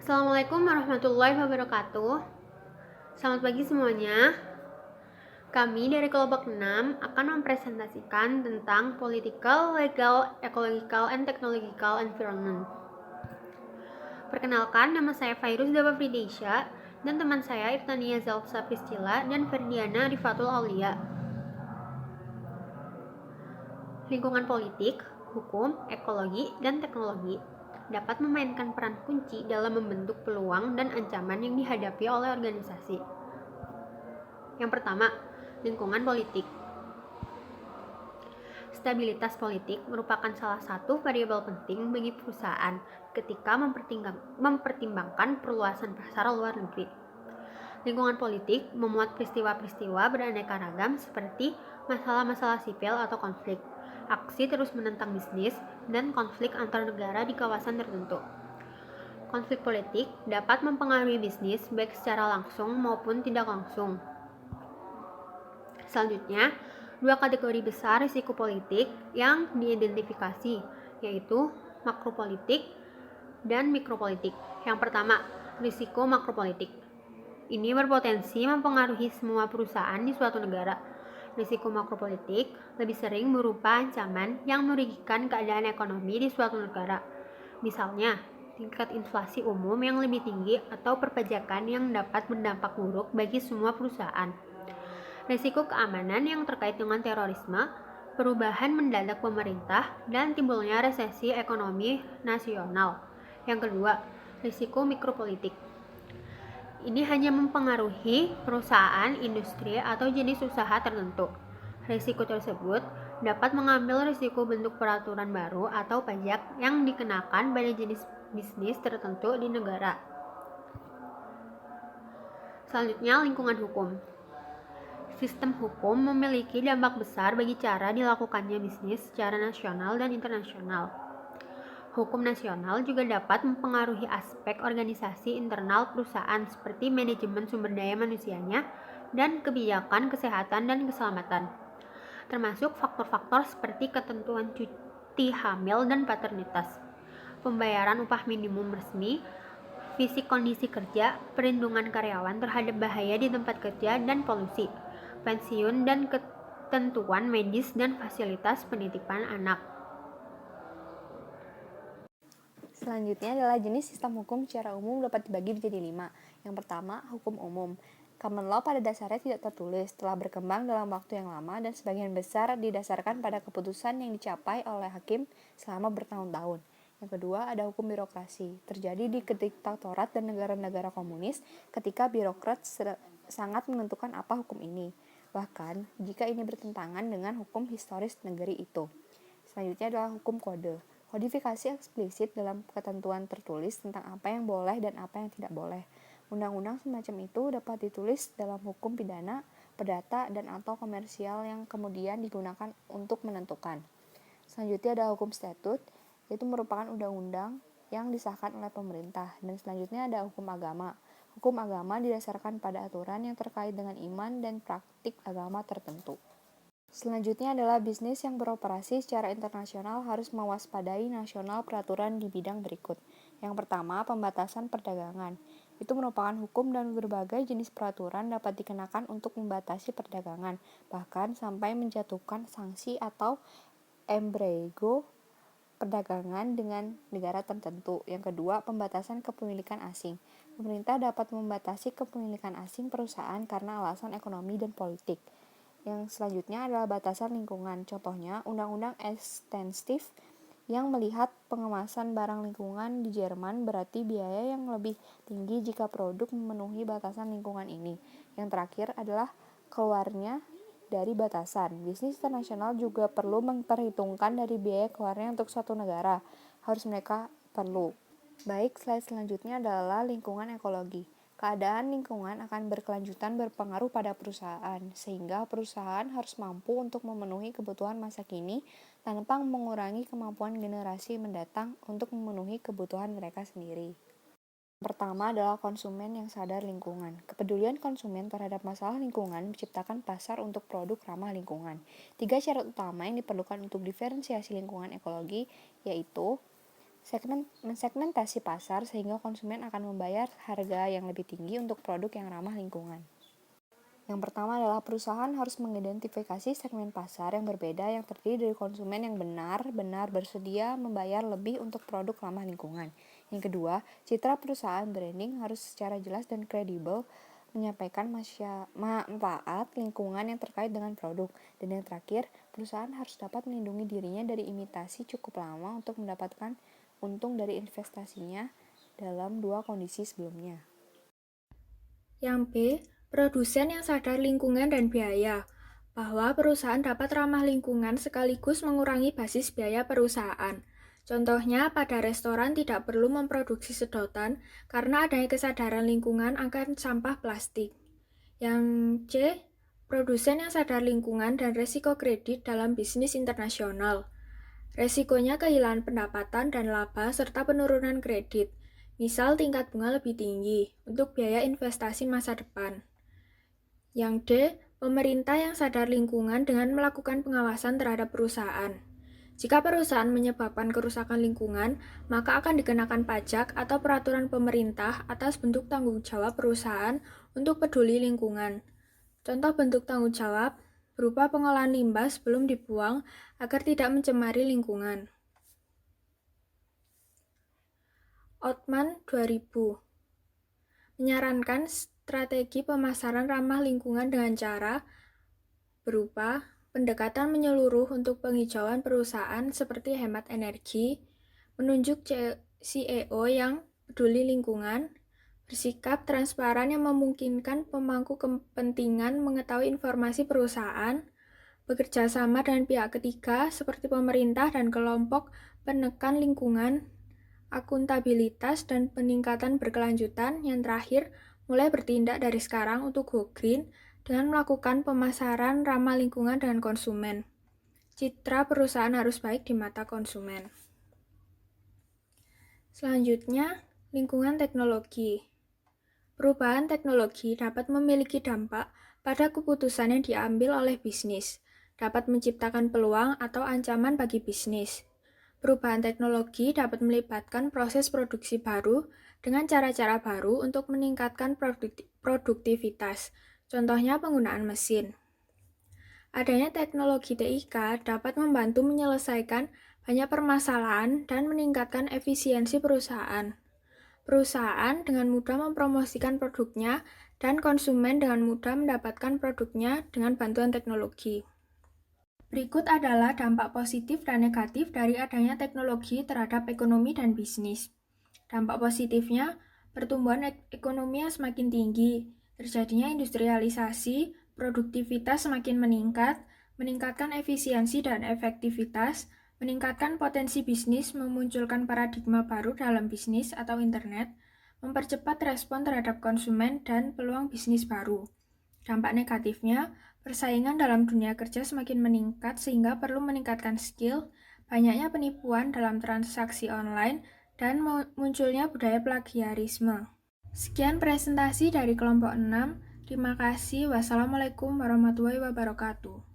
Assalamualaikum warahmatullahi wabarakatuh. Selamat pagi semuanya. Kami dari kelompok 6 akan mempresentasikan tentang Political, Legal, Ecological, and Technological Environment. Perkenalkan, nama saya Fairuz Daba Fridesya dan teman saya Irtania Zalsa Pristila dan Ferdiana Rifatul Aulia. Lingkungan politik, hukum, ekologi, dan teknologi dapat memainkan peran kunci dalam membentuk peluang dan ancaman yang dihadapi oleh organisasi. Yang pertama, lingkungan politik. Stabilitas politik merupakan salah satu variabel penting bagi perusahaan ketika mempertimbangkan perluasan pasar luar negeri. Lingkungan politik memuat peristiwa-peristiwa beraneka ragam seperti masalah-masalah sipil atau konflik, aksi terus menentang bisnis, dan konflik antar negara di kawasan tertentu. Konflik politik dapat mempengaruhi bisnis baik secara langsung maupun tidak langsung. Selanjutnya, dua kategori besar risiko politik yang diidentifikasi, yaitu makropolitik dan mikropolitik. Yang pertama, risiko makropolitik. Ini berpotensi mempengaruhi semua perusahaan di suatu negara. Risiko makropolitik lebih sering berupa ancaman yang merugikan keadaan ekonomi di suatu negara. Misalnya, tingkat inflasi umum yang lebih tinggi atau perpajakan yang dapat berdampak buruk bagi semua perusahaan. Risiko keamanan yang terkait dengan terorisme, perubahan mendadak pemerintah, dan timbulnya resesi ekonomi nasional. Yang kedua, risiko mikropolitik. Ini hanya mempengaruhi perusahaan, industri, atau jenis usaha tertentu. Risiko tersebut dapat mengambil risiko bentuk peraturan baru atau pajak yang dikenakan pada jenis bisnis tertentu di negara. Selanjutnya, lingkungan hukum. Sistem hukum memiliki dampak besar bagi cara dilakukannya bisnis secara nasional dan internasional. Hukum nasional juga dapat mempengaruhi aspek organisasi internal perusahaan seperti manajemen sumber daya manusianya dan kebijakan kesehatan dan keselamatan, termasuk faktor-faktor seperti ketentuan cuti hamil dan paternitas, pembayaran upah minimum resmi, fisik kondisi kerja, perlindungan karyawan terhadap bahaya di tempat kerja dan polusi, pensiun dan ketentuan medis dan fasilitas penitipan anak. Selanjutnya adalah jenis sistem hukum secara umum dapat dibagi menjadi 5. Yang pertama, hukum umum. Common law pada dasarnya tidak tertulis, telah berkembang dalam waktu yang lama dan sebagian besar didasarkan pada keputusan yang dicapai oleh hakim selama bertahun-tahun. Yang kedua, ada hukum birokrasi. Terjadi di diktatorat dan negara-negara komunis ketika birokrat sangat menentukan apa hukum ini, bahkan jika ini bertentangan dengan hukum historis negeri itu. Selanjutnya adalah hukum kode. Kodifikasi eksplisit dalam ketentuan tertulis tentang apa yang boleh dan apa yang tidak boleh. Undang-undang semacam itu dapat ditulis dalam hukum pidana, perdata, dan atau komersial yang kemudian digunakan untuk menentukan. Selanjutnya ada hukum statut, yaitu merupakan undang-undang yang disahkan oleh pemerintah. Dan selanjutnya ada hukum agama. Hukum agama didasarkan pada aturan yang terkait dengan iman dan praktik agama tertentu. Selanjutnya adalah bisnis yang beroperasi secara internasional harus mewaspadai nasional peraturan di bidang berikut. Yang pertama, pembatasan perdagangan. Itu merupakan hukum dan berbagai jenis peraturan dapat dikenakan untuk membatasi perdagangan, bahkan sampai menjatuhkan sanksi atau embargo perdagangan dengan negara tertentu. Yang kedua, pembatasan kepemilikan asing. Pemerintah dapat membatasi kepemilikan asing perusahaan karena alasan ekonomi dan politik. Yang selanjutnya adalah batasan lingkungan. Contohnya, Undang-Undang Ekstensif yang melihat pengemasan barang lingkungan di Jerman berarti biaya yang lebih tinggi jika produk memenuhi batasan lingkungan ini. Yang terakhir adalah keluarnya dari batasan. Bisnis internasional juga perlu memperhitungkan dari biaya keluarnya untuk suatu negara. Harus mereka perlu. Baik, slide selanjutnya adalah lingkungan ekologi. Keadaan lingkungan akan berkelanjutan berpengaruh pada perusahaan, sehingga perusahaan harus mampu untuk memenuhi kebutuhan masa kini tanpa mengurangi kemampuan generasi mendatang untuk memenuhi kebutuhan mereka sendiri. Pertama adalah konsumen yang sadar lingkungan. Kepedulian konsumen terhadap masalah lingkungan menciptakan pasar untuk produk ramah lingkungan. 3 syarat utama yang diperlukan untuk diferensiasi lingkungan ekologi yaitu mensegmentasi pasar sehingga konsumen akan membayar harga yang lebih tinggi untuk produk yang ramah lingkungan. Yang pertama adalah perusahaan harus mengidentifikasi segmen pasar yang berbeda yang terdiri dari konsumen yang benar-benar bersedia membayar lebih untuk produk ramah lingkungan. Yang kedua, citra perusahaan branding harus secara jelas dan kredibel menyampaikan manfaat lingkungan yang terkait dengan produk. Dan yang terakhir, perusahaan harus dapat melindungi dirinya dari imitasi cukup lama untuk mendapatkan untung dari investasinya dalam dua kondisi sebelumnya. Yang B, produsen yang sadar lingkungan dan biaya, bahwa perusahaan dapat ramah lingkungan sekaligus mengurangi basis biaya perusahaan. Contohnya, pada restoran tidak perlu memproduksi sedotan karena adanya kesadaran lingkungan akan sampah plastik. Yang C, produsen yang sadar lingkungan dan resiko kredit dalam bisnis internasional. Resikonya kehilangan pendapatan dan laba serta penurunan kredit. Misal tingkat bunga lebih tinggi untuk biaya investasi masa depan. Yang D, pemerintah yang sadar lingkungan dengan melakukan pengawasan terhadap perusahaan. Jika perusahaan menyebabkan kerusakan lingkungan, maka akan dikenakan pajak atau peraturan pemerintah atas bentuk tanggung jawab perusahaan untuk peduli lingkungan. Contoh bentuk tanggung jawab berupa pengolahan limbah sebelum dibuang agar tidak mencemari lingkungan. Ottman 2000 menyarankan strategi pemasaran ramah lingkungan dengan cara berupa pendekatan menyeluruh untuk penghijauan perusahaan seperti hemat energi, menunjuk CEO yang peduli lingkungan, bersikap transparan yang memungkinkan pemangku kepentingan mengetahui informasi perusahaan, bekerja sama dengan pihak ketiga seperti pemerintah dan kelompok penekan lingkungan, akuntabilitas dan peningkatan berkelanjutan. Yang terakhir, mulai bertindak dari sekarang untuk go green dengan melakukan pemasaran ramah lingkungan dengan konsumen. Citra perusahaan harus baik di mata konsumen. Selanjutnya, lingkungan teknologi. Perubahan teknologi dapat memiliki dampak pada keputusan yang diambil oleh bisnis, dapat menciptakan peluang atau ancaman bagi bisnis. Perubahan teknologi dapat melibatkan proses produksi baru dengan cara-cara baru untuk meningkatkan produktivitas, contohnya penggunaan mesin. Adanya teknologi TIK dapat membantu menyelesaikan banyak permasalahan dan meningkatkan efisiensi perusahaan. Perusahaan dengan mudah mempromosikan produknya dan konsumen dengan mudah mendapatkan produknya dengan bantuan teknologi. Berikut adalah dampak positif dan negatif dari adanya teknologi terhadap ekonomi dan bisnis. Dampak positifnya, pertumbuhan ekonomi yang semakin tinggi, terjadinya industrialisasi, produktivitas semakin meningkat, meningkatkan efisiensi dan efektivitas, meningkatkan potensi bisnis, memunculkan paradigma baru dalam bisnis atau internet, mempercepat respon terhadap konsumen dan peluang bisnis baru. Dampak negatifnya, persaingan dalam dunia kerja semakin meningkat sehingga perlu meningkatkan skill, banyaknya penipuan dalam transaksi online, dan munculnya budaya plagiarisme. Sekian presentasi dari kelompok 6. Terima kasih. Wassalamualaikum warahmatullahi wabarakatuh.